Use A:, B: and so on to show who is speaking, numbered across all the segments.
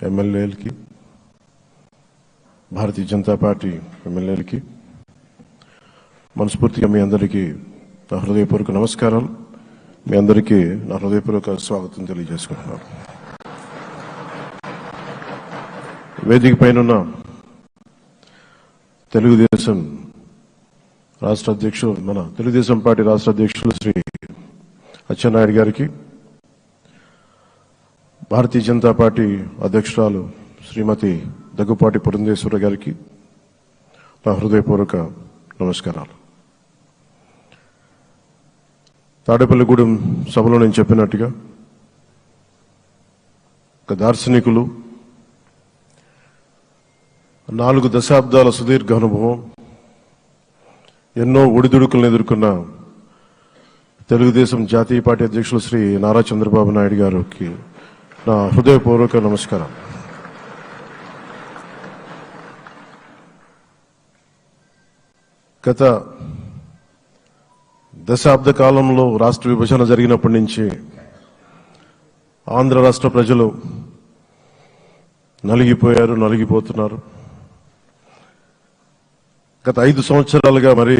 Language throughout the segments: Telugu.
A: ఎమ్మెల్యేలకి, భారతీయ జనతా పార్టీ ఎమ్మెల్యేలకి మనస్ఫూర్తిగా మీ అందరికీ నా హృదయపూర్వక నమస్కారాలు. మీ అందరికీ నా హృదయపూర్వక స్వాగతం తెలియజేసుకుంటున్నాను. వేదిక పైన తెలుగుదేశం రాష్ట్ర అధ్యక్షులు, మన తెలుగుదేశం పార్టీ రాష్ట్ర అధ్యక్షులు శ్రీ అచ్చెన్నాయుడు గారికి, భారతీయ జనతా పార్టీ అధ్యక్షురాలు శ్రీమతి దగ్గుపాటి పురంధేశ్వరి గారికి నా హృదయపూర్వక నమస్కారాలు. తాడేపల్లిగూడెం సభలో నేను చెప్పినట్టుగా ఒక దార్శనికులు, 4 దశాబ్దాల సుదీర్ఘ అనుభవం, ఎన్నో ఒడిదుడుకులను ఎదుర్కొన్న తెలుగుదేశం జాతీయ పార్టీ అధ్యక్షులు శ్రీ నారా చంద్రబాబు నాయుడు గారికి నా హృదయపూర్వక నమస్కారం. గత దశాబ్ద కాలంలో రాష్ట్ర విభజన జరిగినప్పటి నుంచి ఆంధ్ర రాష్ట్ర ప్రజలు నలిగిపోయారు, నలిగిపోతున్నారు. గత 5 సంవత్సరాలుగా మరి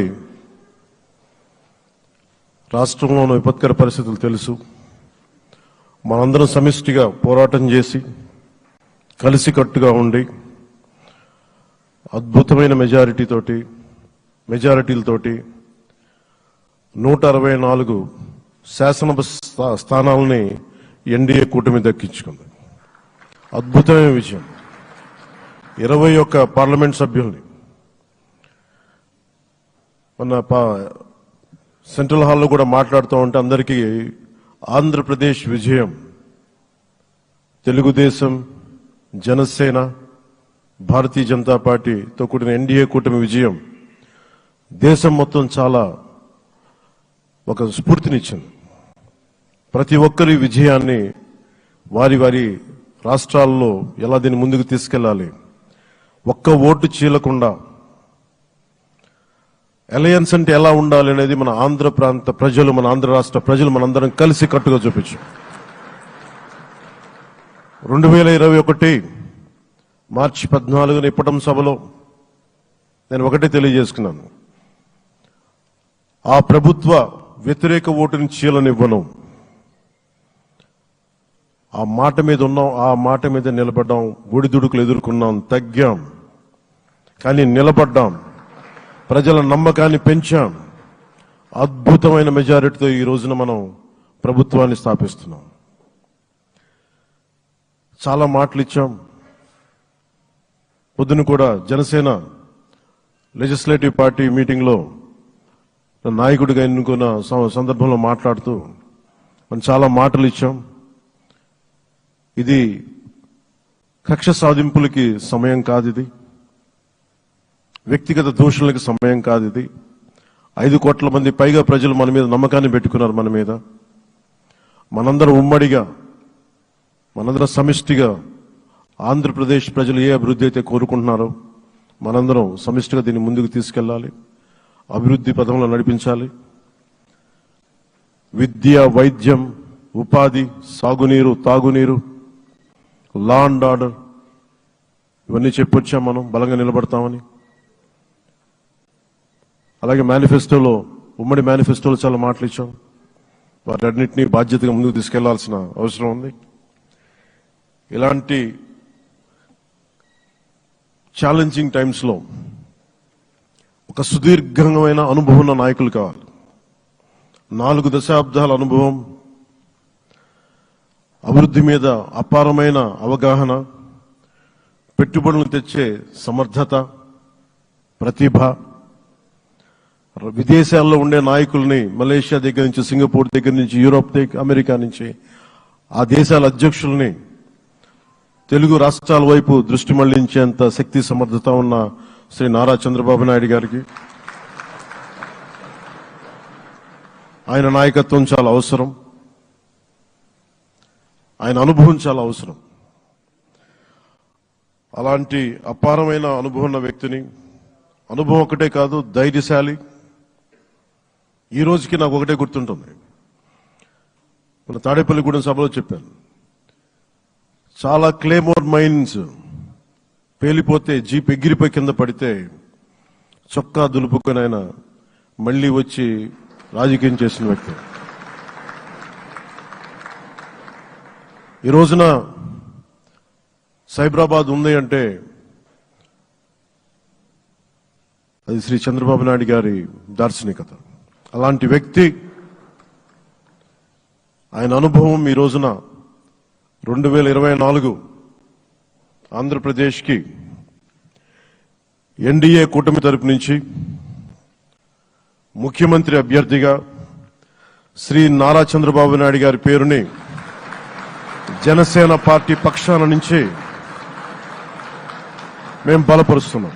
A: రాష్ట్రంలో ఉన్న విపత్కర పరిస్థితులు తెలుసు. మనందరం సమిష్టిగా పోరాటం చేసి కలిసికట్టుగా ఉండి అద్భుతమైన మెజారిటీలతోటి 164 శాసనసభ స్థానాలని ఎన్డీఏ కూటమి దక్కించుకుంది. అద్భుతమైన విజయం. 21 పార్లమెంట్ సభ్యుల్ని మొన్న సెంట్రల్ హాల్లో కూడా మాట్లాడుతూ ఉంటే అందరికీ ఆంధ్రప్రదేశ్ విజయం, తెలుగుదేశం, జనసేన, భారతీయ జనతా పార్టీతో కూడిన ఎన్డీఏ కూటమి విజయం దేశం మొత్తం చాలా ఒక స్ఫూర్తినిచ్చింది. ప్రతి ఒక్కరి విజయాన్ని వారి వారి రాష్ట్రాల్లో ఎలా దీన్ని ముందుకు తీసుకెళ్లాలి, ఒక్క ఓటు చీలకుండా అలయన్స్ అంటే ఎలా ఉండాలి అనేది మన ఆంధ్ర ప్రాంత ప్రజలు, మన ఆంధ్ర రాష్ట్ర ప్రజలు మనందరం కలిసి కట్టుగా చూపించాం. 2021 మార్చి 14 ఇప్పటం సభలో నేను ఒకటే తెలియజేసుకున్నాను, ఆ ప్రభుత్వ వ్యతిరేక ఓటుని చీలనివ్వను. ఆ మాట మీద ఉన్నాం, ఆ మాట మీద నిలబడ్డాం. ఒడిదుడుకులు ఎదుర్కొన్నాం, తగ్గాం, కానీ నిలబడ్డాం. ప్రజల నమ్మకాన్ని పెంచాం. అద్భుతమైన మెజారిటీతో ఈ రోజున మనం ప్రభుత్వాన్ని స్థాపిస్తున్నాం. చాలా మాటలు ఇచ్చాం. పొద్దున కూడా జనసేన లెజిస్లేటివ్ పార్టీ మీటింగ్లో నాయకుడిగా ఎన్నుకున్న సందర్భంలో మాట్లాడుతూ మనం చాలా మాటలు ఇచ్చాం. ఇది కక్ష సాధింపులకి సమయం కాదు, ఇది వ్యక్తిగత దూషణలకు సమయం కాదు. ఇది 5 కోట్ల మంది పైగా ప్రజలు మన మీద నమ్మకాన్ని పెట్టుకున్నారు. మన మీద మనందరం ఉమ్మడిగా, మనందరం సమిష్టిగా ఆంధ్రప్రదేశ్ ప్రజలు ఏ అభివృద్ధి అయితే కోరుకుంటున్నారో మనందరం సమిష్టిగా దీన్ని ముందుకు తీసుకెళ్లాలి, అభివృద్ధి పథంలో నడిపించాలి. విద్య, వైద్యం, ఉపాధి, సాగునీరు, తాగునీరు, లా అండ్ ఆర్డర్ ఇవన్నీ చెప్పొచ్చాం. మనం బలంగా నిలబడతామని. అలాగే మేనిఫెస్టోలో, ఉమ్మడి మేనిఫెస్టోలో చాలా మాటలు ఇచ్చాం. వాటన్నిటినీ బాధ్యతగా ముందుకు తీసుకెళ్లాల్సిన అవసరం ఉంది. ఇలాంటి ఛాలెంజింగ్ టైమ్స్లో ఒక సుదీర్ఘమైన అనుభవం ఉన్న నాయకులు కావాలి. 4 దశాబ్దాల అనుభవం, అభివృద్ధి మీద అపారమైన అవగాహన, పెట్టుబడులను తెచ్చే సమర్థత, ప్రతిభ. విదేశాల్లో ఉండే నాయకుల్ని, మలేషియా దగ్గర నుంచి, సింగపూర్ దగ్గర నుంచి, యూరోప్ దగ్గర, అమెరికా నుంచి, ఆ దేశాల అధ్యక్షుల్ని తెలుగు రాష్ట్రాల వైపు దృష్టి మళ్లించేంత శక్తి సమర్థత ఉన్న శ్రీ నారా చంద్రబాబు నాయుడు గారికి, ఆయన నాయకత్వం చాలా అవసరం, ఆయన అనుభవం చాలా అవసరం. అలాంటి అపారమైన అనుభవం ఉన్న వ్యక్తిని, అనుభవం ఒకటే కాదు, ధైర్యశాలి. ఈ రోజుకి నాకు ఒకటే గుర్తుంటుంది, మన తాడేపల్లిగూడెం సభలో చెప్పాను, చాలా క్లేమోర్ మైన్స్ పేలిపోతే జీప్ ఎగిరిపోయి కింద పడితే చొక్కా దులుపుకొని ఆయన మళ్ళీ వచ్చి రాజకీయం చేసిన వ్యక్తి. ఈ రోజున సైబరాబాద్ ఉంది అంటే అది శ్రీ చంద్రబాబు నాయుడు గారి దార్శనికత. అలాంటి వ్యక్తి, ఆయన అనుభవం ఈ రోజున 2024 ఆంధ్రప్రదేశ్కి ఎన్డీఏ కూటమి తరపు నుంచి ముఖ్యమంత్రి అభ్యర్థిగా శ్రీ నారా చంద్రబాబు నాయుడు గారి పేరుని జనసేన పార్టీ పక్షాన నుంచి మేము బలపరుస్తున్నాం.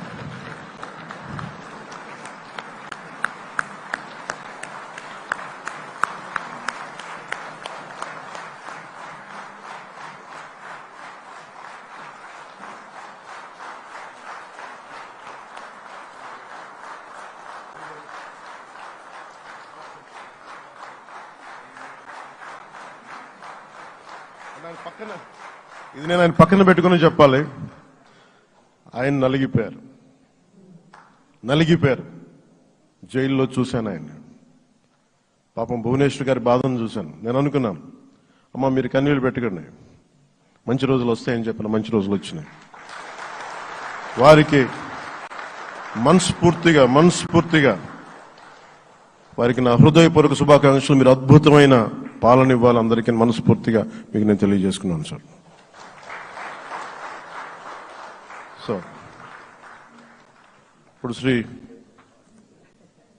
A: ఇది నేను ఆయన పక్కన పెట్టుకుని చెప్పాలి. ఆయన నలిగిపోయారు. జైల్లో చూశాను ఆయన. పాపం భువనేశ్వర్ గారి బాధను చూశాను. నేను అనుకున్నాను, అమ్మ మీరు కన్నీళ్ళు పెట్టకండి, మంచి రోజులు వస్తాయని చెప్పిన మంచి రోజులు వచ్చినాయి. వారికి మనస్ఫూర్తిగా వారికి నా హృదయపూర్వక శుభాకాంక్షలు. మీరు అద్భుతమైన పాలన ఇవ్వాలి అందరికీ మనస్ఫూర్తిగా మీకు నేను తెలియజేసుకున్నాను సార్. సో ఇప్పుడు శ్రీ